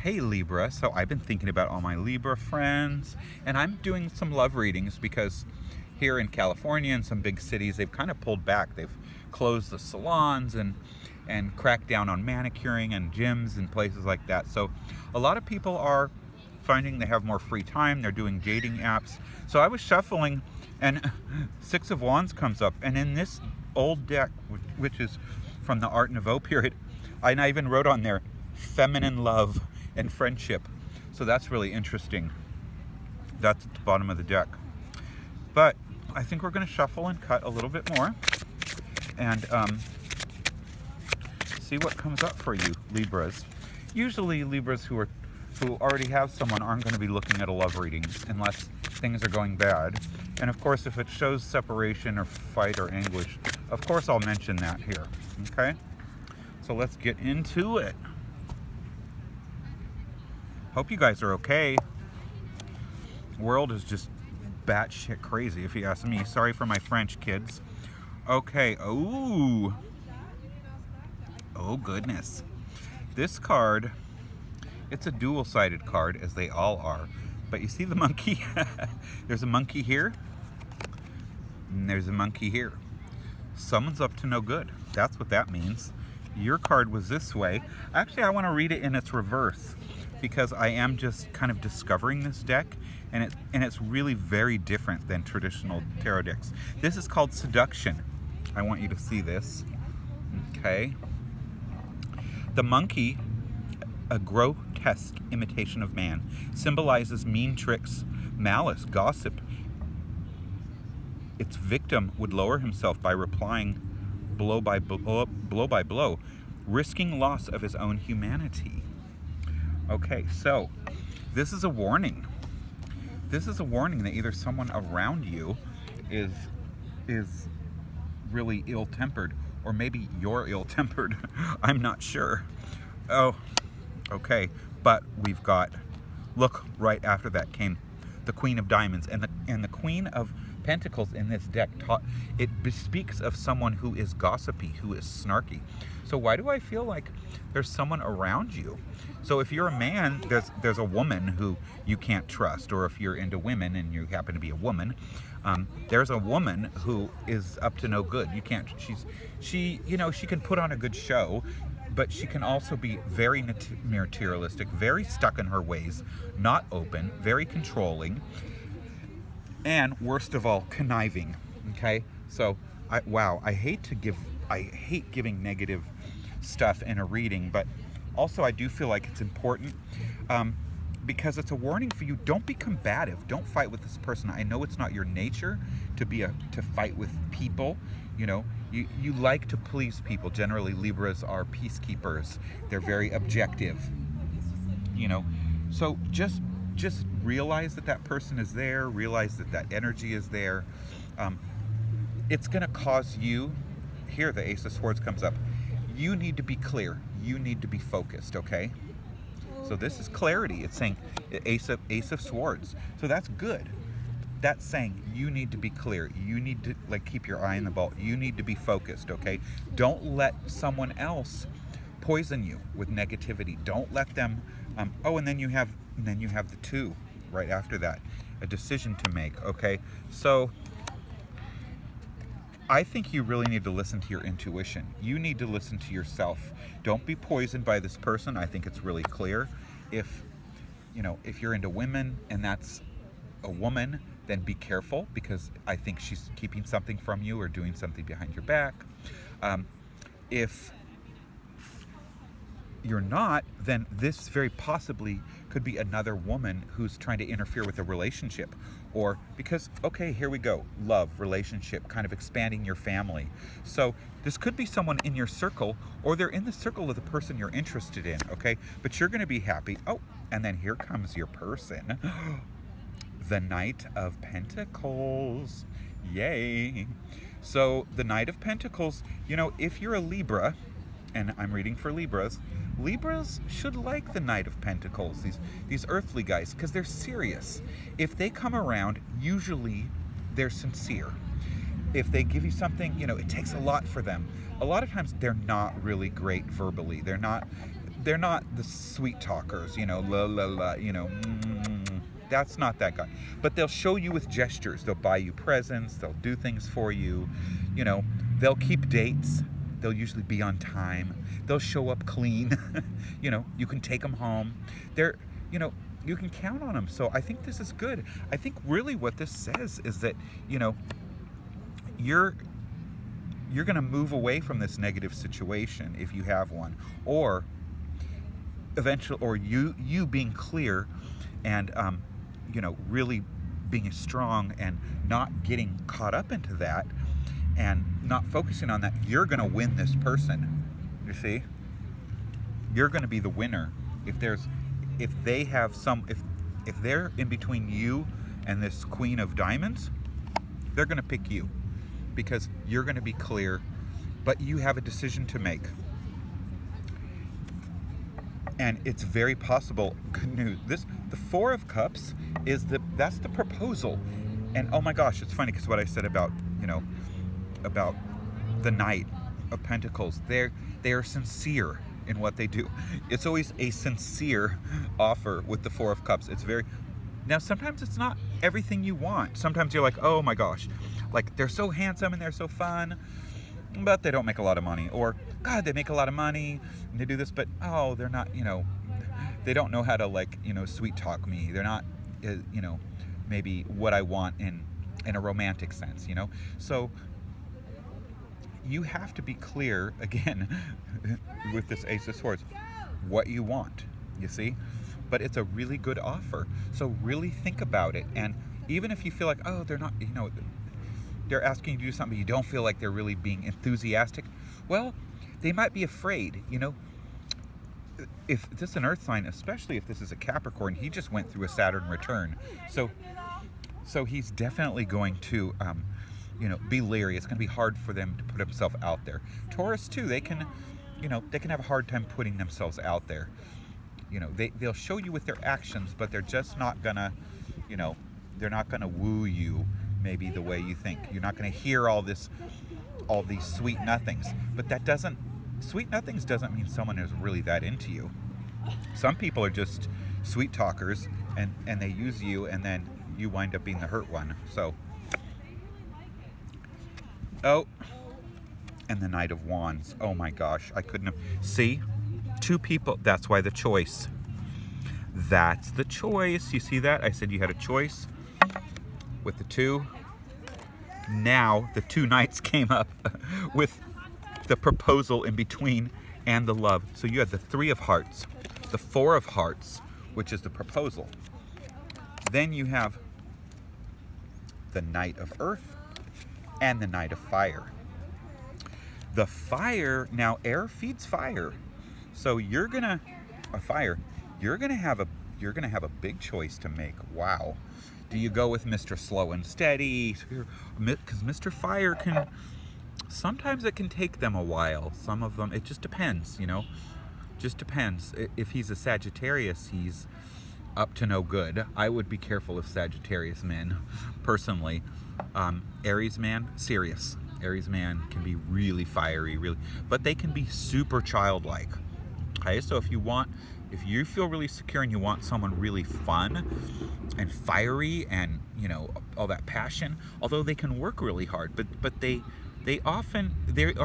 Hey Libra, so I've been thinking about all my Libra friends, and I'm doing some love readings because here in California and some big cities, they've kind of pulled back. They've closed the salons and cracked down on manicuring and gyms and places like that. So a lot of people are finding they have more free time. They're doing dating apps. So I was shuffling, and Six of Wands comes up, and in this old deck, which is from the Art Nouveau period, I even wrote on there, feminine love and friendship. So that's really interesting. That's at the bottom of the deck. But I think we're going to shuffle and cut a little bit more and see what comes up for you, Libras. Usually Libras who already have someone aren't going to be looking at a love reading unless things are going bad. And of course, if it shows separation or fight or anguish, of course I'll mention that here. Okay? So let's get into it. Hope you guys are okay. World is just batshit crazy, if you ask me. Sorry for my French, kids. Okay. Oh goodness. This card, it's a dual-sided card, as they all are. But you see the monkey? There's a monkey here, and there's a monkey here. Someone's up to no good. That's what that means. Your card was this way. Actually, I want to read it in its reverse, because I am just kind of discovering this deck, and it's really very different than traditional tarot decks. This is called Seduction. I want you to see this. Okay. The monkey, a grotesque imitation of man, symbolizes mean tricks, malice, gossip. Its victim would lower himself by replying blow by blow, risking loss of his own humanity. Okay, so this is a warning. This is a warning that either someone around you is really ill-tempered, or maybe you're ill-tempered. I'm not sure. Oh, okay. But we've got, look, right after that came the Queen of Diamonds, and the Queen of Pentacles in this deck. It bespeaks of someone who is gossipy, who is snarky. So why do I feel like there's someone around you? So if you're a man, there's a woman who you can't trust, or if you're into women and you happen to be a woman, there's a woman who is up to no good. You can't. She can put on a good show, but she can also be very materialistic, very stuck in her ways, not open, very controlling, and worst of all, conniving. Okay, so I hate giving negative stuff in a reading, but also I do feel like it's important because it's a warning for you. Don't be combative. Don't fight with this person. I know it's not your nature to fight with people. You know, you like to please people. Generally, Libras are peacekeepers. They're very objective. You know, so just realize that person is there. Realize that energy is there. It's going to cause you. Here, the Ace of Swords comes up. You need to be clear. You need to be focused. Okay. So this is clarity. It's saying Ace of Swords. So that's good. That's saying you need to be clear. You need to keep your eye on the ball. You need to be focused, okay? Don't let someone else poison you with negativity. Don't let them. And then you have the two right after that, a decision to make, okay? So I think you really need to listen to your intuition. You need to listen to yourself. Don't be poisoned by this person. I think it's really clear. If you're into women and that's a woman, then be careful, because I think she's keeping something from you or doing something behind your back. If you're not, then this very possibly could be another woman who's trying to interfere with a relationship, or because, okay, here we go, love, relationship, kind of expanding your family. So this could be someone in your circle, or they're in the circle of the person you're interested in, okay? But you're going to be happy. Oh, and then here comes your person. The Knight of Pentacles. Yay. So the Knight of Pentacles, if you're a Libra, and I'm reading for Libras should like the Knight of Pentacles, these earthly guys, because they're serious. If they come around, usually they're sincere. If they give you something, it takes a lot for them. A lot of times they're not really great verbally. They're they're not the sweet talkers, you know, la la la, you know, that's not that guy. But they'll show you with gestures. They'll buy you presents. They'll do things for you. You know, they'll keep dates. They'll usually be on time. They'll show up clean. You know, you can take them home. They're, you know, you can count on them. So I think this is good. I think really what this says is that, you know, you're going to move away from this negative situation if you have one, or eventually, or you being clear and you know, really being strong and not getting caught up into that and not focusing on that. You're going to win this person. You see, you're going to be the winner if they have if they're in between you and this Queen of Diamonds. They're going to pick you because you're going to be clear, but you have a decision to make. And it's very possible, good news, the Four of Cups that's the proposal. And oh my gosh, it's funny because what I said about, you know, about the Knight of Pentacles, they are sincere in what they do. It's always a sincere offer with the Four of Cups. It's very, now sometimes it's not everything you want. Sometimes you're like, oh my gosh, like they're so handsome and they're so fun, but they don't make a lot of money. Or, God, they make a lot of money and they do this, but oh, they're not, you know, they don't know how to, like, you know, sweet talk me. They're not, you know, maybe what I want in a romantic sense, you know? So you have to be clear, again, with this Ace of Swords, what you want, you see? But it's a really good offer. So really think about it. And even if you feel like, oh, they're not, you know, they're asking you to do something, you don't feel like they're really being enthusiastic, well, they might be afraid, you know. If this is an earth sign, especially if this is a Capricorn, he just went through a Saturn return. So he's definitely going to, you know, be leery. It's going to be hard for them to put themselves out there. Taurus too, they can, you know, they can have a hard time putting themselves out there. You know, they'll show you with their actions, but they're just not gonna, you know, they're not gonna woo you maybe the way you think. You're not gonna hear all these sweet nothings. But that doesn't, sweet nothings doesn't mean someone is really that into you. Some people are just sweet talkers and they use you, and then you wind up being the hurt one. So, oh, and the Knight of Wands. Oh my gosh, I couldn't have, see? Two people, that's why the choice. That's the choice. You see that? I said you had a choice with the two. Now the two knights came up with the proposal in between and the love. So you had the Three of Hearts, the Four of Hearts, which is the proposal. Then you have the Knight of Earth and the Knight of Fire. The fire, now air feeds fire. So you're gonna have a big choice to make. Wow. Do you go with Mr. Slow and Steady? Because Mr. Fire sometimes it can take them a while. Some of them, it just depends, you know. Just depends. If he's a Sagittarius, he's up to no good. I would be careful of Sagittarius men, personally. Aries man, serious. Aries man can be really fiery, but they can be super childlike. Okay, so if you feel really secure and you want someone really fun and fiery and, you know, all that passion, although they can work really hard, but they are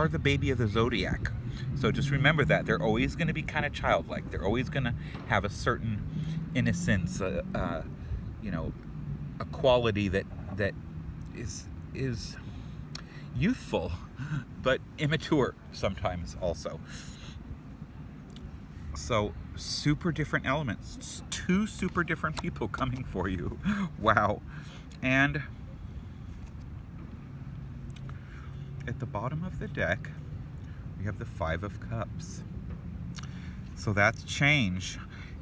the baby of the zodiac. So just remember that they're always going to be kind of childlike. They're always going to have a certain innocence, you know, a quality that is youthful, but immature sometimes also. So super different elements, two super different people coming for you. Wow. And at the bottom of the deck, we have the Five of Cups. So that's change.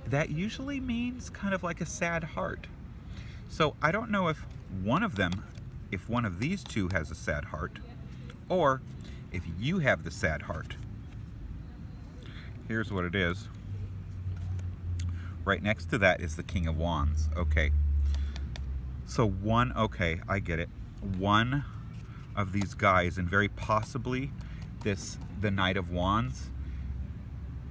That usually means kind of like a sad heart. So I don't know if one of these two has a sad heart, or if you have the sad heart. Here's what it is. Right next to that is the King of Wands. Okay. So okay, I get it. One of these guys, and very possibly the Knight of Wands,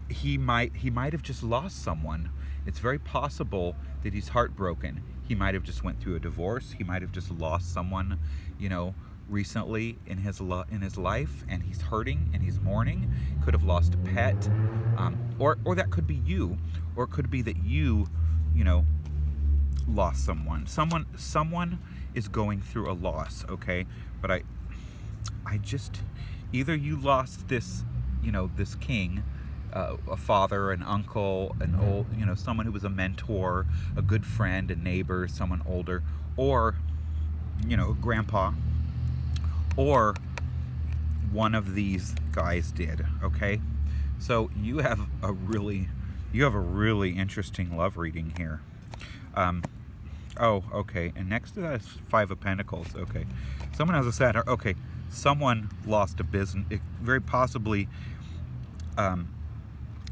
he might have just lost someone. It's very possible that he's heartbroken. He might have just went through a divorce. He might have just lost someone, recently in his life, and he's hurting and he's mourning. Could have lost a pet, or that could be you, or it could be that you know, lost someone. Someone is going through a loss. Okay, but I just, either you lost this, this king. A father, an uncle, an old, someone who was a mentor, a good friend, a neighbor, someone older, or, grandpa, or one of these guys did. Okay, so you have a really interesting love reading here. Oh, okay, and next to that is Five of Pentacles. Okay, someone has a sad heart. Okay, someone lost a business, very possibly.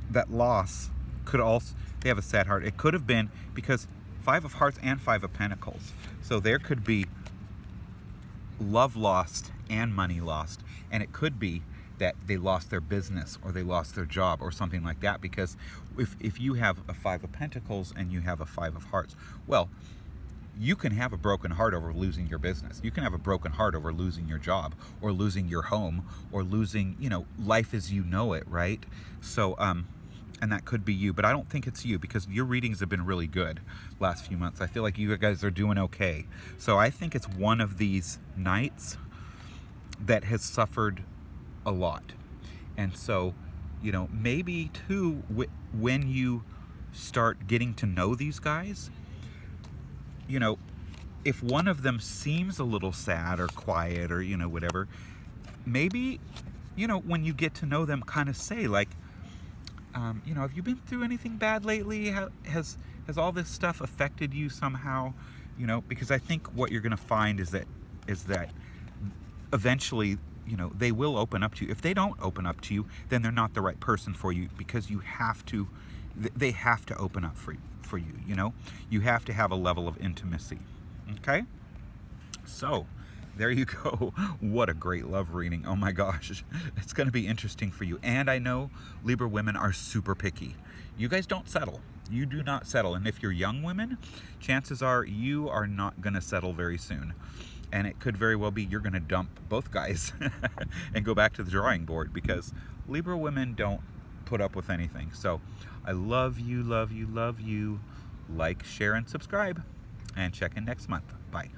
That loss could also, they have a sad heart. It could have been because Five of Hearts and Five of Pentacles. So there could be love lost and money lost. And it could be that they lost their business or they lost their job or something like that. Because if you have a Five of Pentacles and you have a Five of Hearts, well, you can have a broken heart over losing your business. You can have a broken heart over losing your job or losing your home or losing, life as you know it, right? So, and that could be you, but I don't think it's you because your readings have been really good last few months. I feel like you guys are doing okay. So I think it's one of these nights that has suffered a lot. And so, maybe too, when you start getting to know these guys, if one of them seems a little sad or quiet or, whatever, maybe, when you get to know them, kind of say like, have you been through anything bad lately? Has all this stuff affected you somehow? Because I think what you're going to find is that eventually, they will open up to you. If they don't open up to you, then they're not the right person for you because they have to open up for you, You have to have a level of intimacy. Okay? So, there you go. What a great love reading. Oh my gosh. It's going to be interesting for you. And I know Libra women are super picky. You guys don't settle. You do not settle. And if you're young women, chances are you are not going to settle very soon. And it could very well be you're going to dump both guys and go back to the drawing board because Libra women don't put up with anything. So I love you, love you, love you. Like, share, and subscribe. And check in next month. Bye.